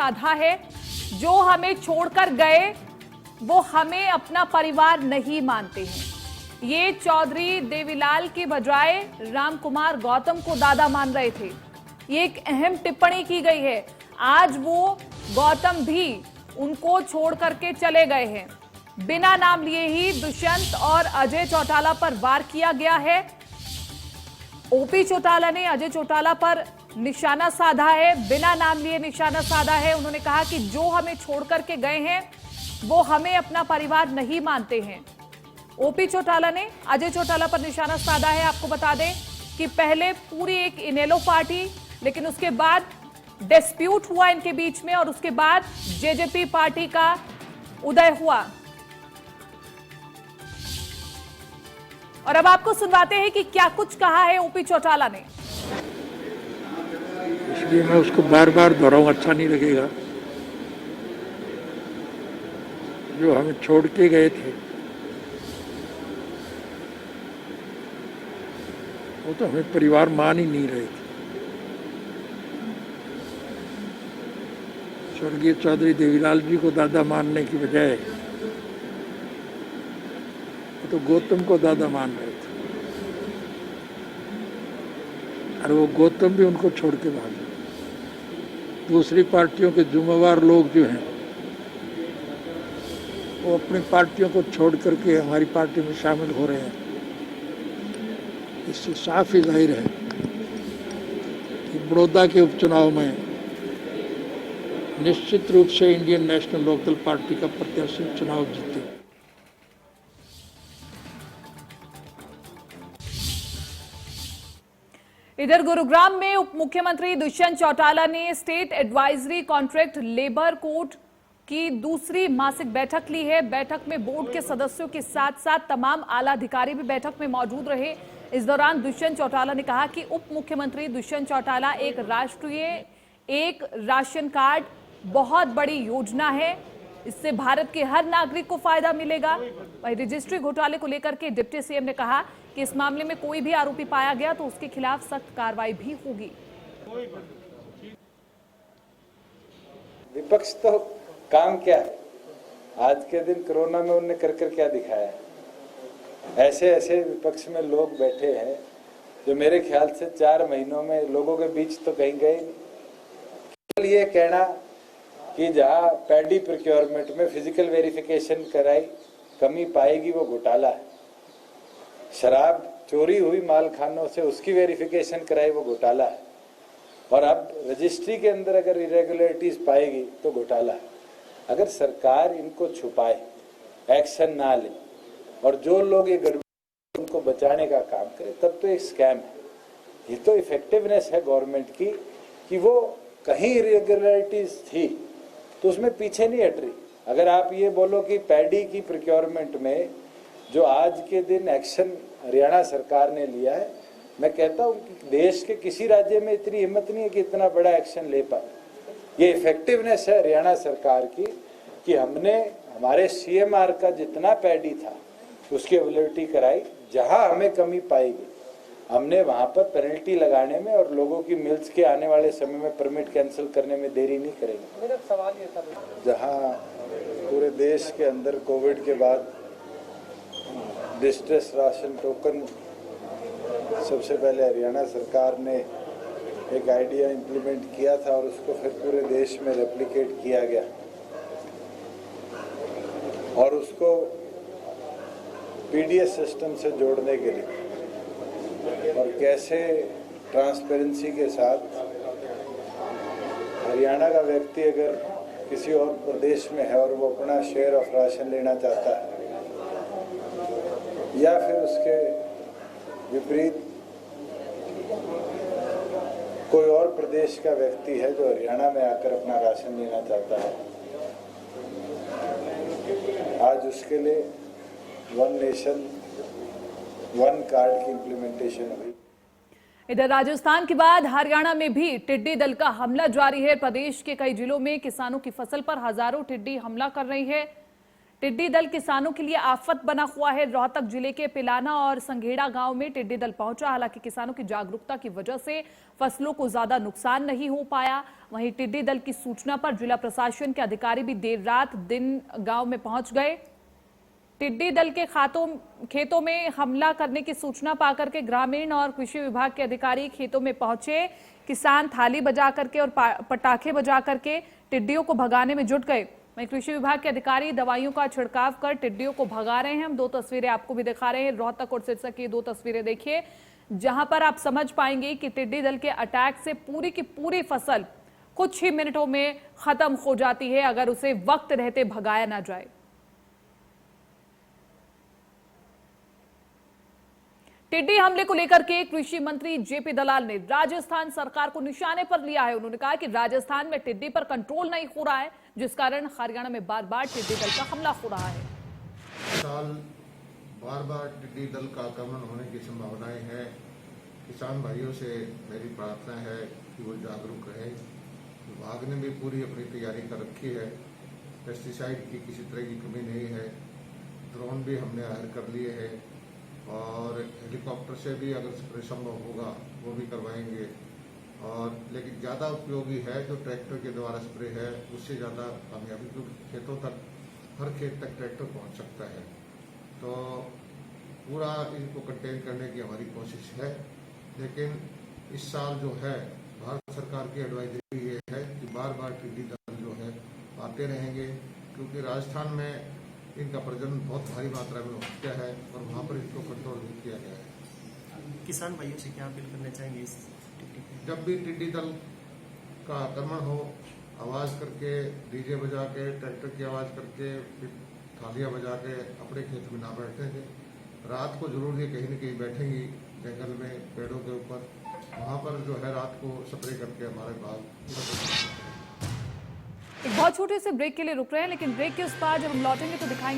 साधा है। जो हमें छोड़कर गए वो हमें अपना परिवार नहीं मानते हैं। ये चौधरी देवीलाल के बजाय राम कुमार गौतम को दादा मान रहे थे। ये एक अहम टिप्पणी की गई है। आज वो गौतम भी उनको छोड़ करके चले गए हैं। बिना नाम लिए ही दुष्यंत और अजय चौटाला पर वार किया गया है। ओपी चौटाला ने अजय चौटाला पर निशाना साधा है, बिना नाम लिए निशाना साधा है। उन्होंने कहा कि जो हमें छोड़ करके गए हैं वो हमें अपना परिवार नहीं मानते हैं। ओपी चौटाला ने अजय चौटाला पर निशाना साधा है। आपको बता दें कि पहले पूरी एक इनेलो पार्टी, लेकिन उसके बाद डिस्प्यूट हुआ इनके बीच में और उसके बाद जेजेपी पार्टी का उदय हुआ। और अब आपको सुनवाते हैं कि क्या कुछ कहा है ओपी चौटाला ने। इसलिए मैं उसको बार बार दोहराऊं, अच्छा नहीं लगेगा। जो हमें छोड़ के गए थे वो तो हमें परिवार मान ही नहीं रहे थे। स्वर्गीय चौधरी देवीलाल जी को दादा मानने की बजाय तो गौतम को दादा मान रहे थे और वो गौतम भी उनको छोड़ के भागे। दूसरी पार्टियों के जिम्मेवार लोग जो हैं वो अपनी पार्टियों को छोड़ करके हमारी पार्टी में शामिल हो रहे हैं। इससे साफ ही जाहिर है कि बड़ौदा के उपचुनाव में निश्चित रूप से इंडियन नेशनल लोकदल पार्टी का प्रत्याशी चुनाव जीते। इधर गुरुग्राम में उप मुख्यमंत्री दुष्यंत चौटाला ने state advisory contract labour code की दूसरी मासिक बैठक ली है। बैठक में बोर्ड के सदस्यों के साथ साथ तमाम आला अधिकारी भी बैठक में मौजूद रहे। इस दौरान दुष्यंत चौटाला ने कहा कि उप मुख्यमंत्री दुष्यंत चौटाला एक राष्ट्रीय एक राशन कार्ड बहुत बड़ी योजना है। इससे भारत के हर नागरिक को फायदा मिलेगा। वहीं रजिस्ट्री घोटाले को लेकर के डिप्टी सीएम ने कहा कि इस मामले में कोई भी आरोपी पाया गया तो उसके खिलाफ सख्त कार्रवाई भी होगी। विपक्ष तो काम क्या है, आज के दिन कोरोना में उन्होंने कर क्या दिखाया है। ऐसे ऐसे विपक्ष में लोग बैठे हैं जो मेरे ख्याल से 4 महीनों में लोगों के बीच तो कहीं गए नहीं। केवल ये कहना कि जहां पैडी प्रोक्योरमेंट में फिजिकल वेरिफिकेशन कराई कमी पाएगी वो घोटाला है। शराब चोरी हुई माल खानों से उसकी वेरिफिकेशन कराई वो घोटाला है। और अब रजिस्ट्री के अंदर अगर इरेगुलरिटीज पाएगी तो घोटाला है। अगर सरकार इनको छुपाए, एक्शन ना ले और जो लोग ये गड़बड़ी उनको बचाने का काम करे तब तो एक स्कैम है। ये तो इफेक्टिवनेस है गवर्नमेंट की कि वो कहीं इरेगुलरिटीज थी तो उसमें पीछे नहीं हट रही। अगर आप ये बोलो कि पैडी की प्रोक्योरमेंट में जो आज के दिन एक्शन हरियाणा सरकार ने लिया है, मैं कहता हूँ कि देश के किसी राज्य में इतनी हिम्मत नहीं है कि इतना बड़ा एक्शन ले पाए। ये इफेक्टिवनेस है हरियाणा सरकार की कि हमने हमारे सीएमआर का जितना पैडी था उसकी अवेलेबिलिटी कराई। जहां हमें कमी पाएगी हमने वहां पर पेनल्टी लगाने में और लोगों की मिल्स के आने वाले समय में परमिट कैंसिल करने में देरी नहीं करेंगे। मेरा सवाल ये था, जहां पूरे देश के अंदर कोविड के बाद डिस्ट्रेस राशन टोकन सबसे पहले हरियाणा सरकार ने एक आइडिया इंप्लीमेंट किया था और उसको फिर पूरे देश में रेप्लिकेट किया गया और उसको पीडीएस सिस्टम से जोड़ने के लिए और कैसे ट्रांसपेरेंसी के साथ हरियाणा का व्यक्ति अगर किसी और प्रदेश में है और वो अपना शेयर ऑफ राशन लेना चाहता है या फिर उसके विपरीत कोई और प्रदेश का व्यक्ति है जो हरियाणा में आकर अपना राशन लेना चाहता है, आज उसके लिए वन नेशन वन कार्ड की इम्प्लीमेंटेशन हुई। इधर राजस्थान के बाद हरियाणा में भी टिड्डी दल का हमला जारी है। प्रदेश के कई जिलों में किसानों की फसल पर हजारों टिड्डी हमला कर रही है। टिड्डी दल किसानों के लिए आफत बना हुआ है। रोहतक जिले के पिलाना और संघेड़ा गांव में टिड्डी दल पहुंचा। हालांकि किसानों की जागरूकता की वजह से फसलों को ज्यादा नुकसान नहीं हो पाया। वहीं टिड्डी दल की सूचना पर जिला प्रशासन के अधिकारी भी देर रात दिन गांव में पहुंच गए। टिड्डी दल के खेतों में हमला करने की सूचना पाकर के ग्रामीण और कृषि विभाग के अधिकारी खेतों में पहुंचे। किसान थाली बजा करके और पटाखे बजा करके टिड्डियों को भगाने में जुट गए। वहीं कृषि विभाग के अधिकारी दवाइयों का छिड़काव कर टिड्डियों को भगा रहे हैं। हम दो तस्वीरें आपको भी दिखा रहे हैं। रोहतक और सिरसा की दो तस्वीरें देखिए, जहां पर आप समझ पाएंगे कि टिड्डी दल के अटैक से पूरी की पूरी फसल कुछ ही मिनटों में खत्म हो जाती है अगर उसे वक्त रहते भगाया ना जाए। टिड्डी हमले को लेकर के कृषि मंत्री जेपी दलाल ने राजस्थान सरकार को निशाने पर लिया है। उन्होंने कहा कि राजस्थान में टिड्डी पर कंट्रोल नहीं हो रहा है, जिस कारण हरियाणा में बार बार टिड्डी दल का हमला हो रहा है। साल बार बार टिड्डी दल का आक्रमण होने की संभावनाएं हैं। किसान भाइयों से मेरी प्रार्थना है कि वो जागरूक रहे। विभाग ने भी पूरी अपनी तैयारी कर रखी है। पेस्टिसाइड की किसी तरह की कमी नहीं है। ड्रोन भी हमने हायर कर लिए हैं और हेलीकॉप्टर से भी अगर स्प्रे संभव होगा वो भी करवाएंगे। और लेकिन ज़्यादा उपयोगी है जो ट्रैक्टर के द्वारा स्प्रे है, उससे ज़्यादा कामयाबी, क्योंकि खेतों तक हर खेत तक ट्रैक्टर पहुंच सकता है। तो पूरा इनको कंटेन करने की हमारी कोशिश है। लेकिन इस साल जो है भारत सरकार की एडवाइजरी ये है कि बार बार टिड्डी दल जो है आते रहेंगे, क्योंकि राजस्थान में इनका प्रजनन बहुत भारी मात्रा में हो चुका है और वहाँ पर इसको कंट्रोल नहीं किया गया है। किसान भाइयों से क्या अपील करना चाहेंगे इस टिड्डी पे? जब भी टिड्डी दल का आक्रमण हो, आवाज़ करके, डीजे बजा के, ट्रैक्टर की आवाज़ करके, थालियाँ बजा के अपने खेत में ना बैठेंगे। रात को जरूर ये कहीं न कहीं बैठेंगी जंगल में, पेड़ों के ऊपर। वहाँ पर जो है रात को स्प्रे करके हमारे बाग। एक बहुत छोटे से ब्रेक के लिए रुक रहे हैं, लेकिन ब्रेक के उस पार जब हम लौटेंगे तो दिखाएंगे